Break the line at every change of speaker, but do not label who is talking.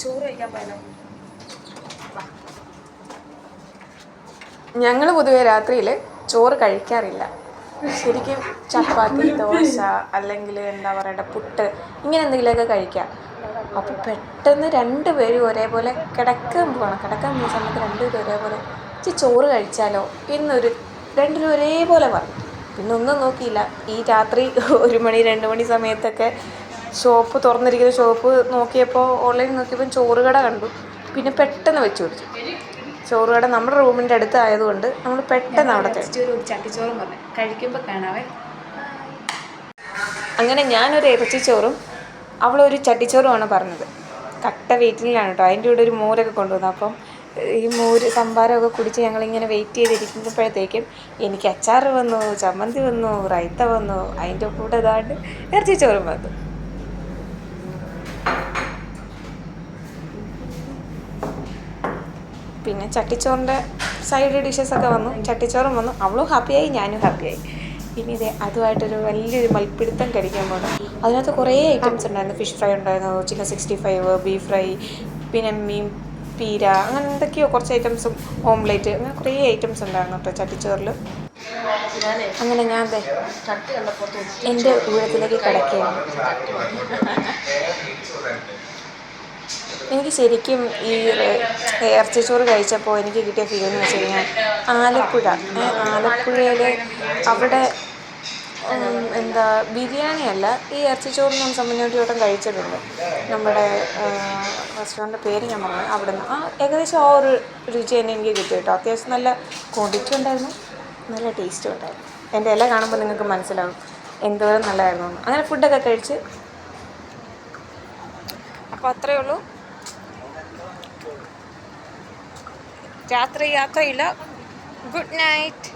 ചോറ് കഴിക്കാൻ പോയാലോ? ഞങ്ങൾ പൊതുവെ രാത്രിയിൽ ചോറ് കഴിക്കാറില്ല. ശരിക്കും ചപ്പാത്തി, ദോശ, അല്ലെങ്കിൽ എന്താ പറയണ്ട, പുട്ട്, ഇങ്ങനെ എന്തെങ്കിലുമൊക്കെ കഴിക്കാം. അപ്പോൾ പെട്ടെന്ന് രണ്ടുപേരും ഒരേപോലെ കിടക്കാൻ പോകുന്ന സമയത്ത് രണ്ടുപേരും ഒരേപോലെ ചോറ് കഴിച്ചാലോ എന്നൊരു രണ്ടുപേരും ഒരേപോലെ പറഞ്ഞു. പിന്നെ ഒന്നും നോക്കിയില്ല. ഈ രാത്രി 1 മണി 2 മണി സമയത്തൊക്കെ ഷോപ്പ് തുറന്നിരിക്കുന്ന ഷോപ്പ് നോക്കിയപ്പോൾ, ഓൺലൈനിൽ നോക്കിയപ്പോൾ ചോറ് കട കണ്ടു. പിന്നെ പെട്ടെന്ന് വെച്ച് കൊടുത്തു. ചോറ് കട നമ്മുടെ റൂമിൻ്റെ അടുത്തായതുകൊണ്ട് നമ്മൾ പെട്ടെന്ന് അവിടെ ചട്ടിച്ചോറും പറഞ്ഞു കഴിക്കുമ്പോൾ കാണാവേ. അങ്ങനെ ഞാനൊരു ഇറച്ചിച്ചോറും അവളൊരു ചട്ടിച്ചോറുമാണ് പറഞ്ഞത്. കട്ട വെയിറ്റിലാണ് കേട്ടോ. അതിൻ്റെ കൂടെ ഒരു മോരൊക്കെ കൊണ്ടുവന്നു. അപ്പം ഈ മോര് സംഭാരമൊക്കെ കുടിച്ച് ഞങ്ങളിങ്ങനെ വെയിറ്റ് ചെയ്തിരിക്കുമ്പോഴത്തേക്കും എനിക്ക് അച്ചാർ വന്നു, ചമ്മന്തി വന്നു, റൈത്ത വന്നു, അതിൻ്റെ കൂടെ ഇതാണ്ട് ഇറച്ചിച്ചോറും വന്നു. പിന്നെ ചട്ടിച്ചോറിൻ്റെ സൈഡ് ഡിഷസൊക്കെ വന്നു. ചട്ടിച്ചോറും വന്നു. അവളും ഹാപ്പിയായി, ഞാനും ഹാപ്പിയായി. ഇനി ഇതേ അതുമായിട്ടൊരു വലിയൊരു മൽപ്പിടുത്തം കഴിക്കാൻ പോകുന്നു. അതിനകത്ത് കുറേ ഐറ്റംസ് ഉണ്ടായിരുന്നു. ഫിഷ് ഫ്രൈ ഉണ്ടായിരുന്നു, ചിക്കൻ 65, ബീഫ് ഫ്രൈ, പിന്നെ മീൻ പീര, അങ്ങനെ എന്തൊക്കെയോ കുറച്ച് ഐറ്റംസും, ഓംലേറ്റ്, അങ്ങനെ കുറേ ഐറ്റംസ് ഉണ്ടായിരുന്നു കേട്ടോ ചട്ടിച്ചോറിൽ. അങ്ങനെ ഞാൻ എൻ്റെ ഊഴത്തിലേക്ക് കിടക്കുകയാണ്. എനിക്ക് ശരിക്കും ഈ ഇറച്ചിച്ചോറ് കഴിച്ചപ്പോൾ എനിക്ക് കിട്ടിയ ഫീൽ എന്ന് വെച്ച് കഴിഞ്ഞാൽ, ആലപ്പുഴയിൽ അവിടെ എന്താ ബിരിയാണി അല്ല, ഈ ഇറച്ചിച്ചോറ് ഞാൻ ഒരു വട്ടം കഴിച്ചിട്ടുണ്ട്. നമ്മുടെ റെസ്റ്റോറൻറ്റിൻ്റെ പേര് ഞാൻ പറഞ്ഞു. അവിടെ നിന്ന് ഏകദേശം ആ ഒരു രുചി തന്നെ എനിക്ക് കിട്ടി കേട്ടോ. അത്യാവശ്യം നല്ല ക്വാണ്ടിറ്റി ഉണ്ടായിരുന്നു, നല്ല ടേസ്റ്റും ഉണ്ടായിരുന്നു. എൻ്റെ ഇല കാണുമ്പോൾ നിങ്ങൾക്ക് മനസ്സിലാവും എന്തോരം നല്ലതായിരുന്നു എന്ന്. അങ്ങനെ ഫുഡൊക്കെ കഴിച്ച് അപ്പോൾ അത്രയേ ഉള്ളൂ. രാത്രി യാത്രയില്ല. Good night.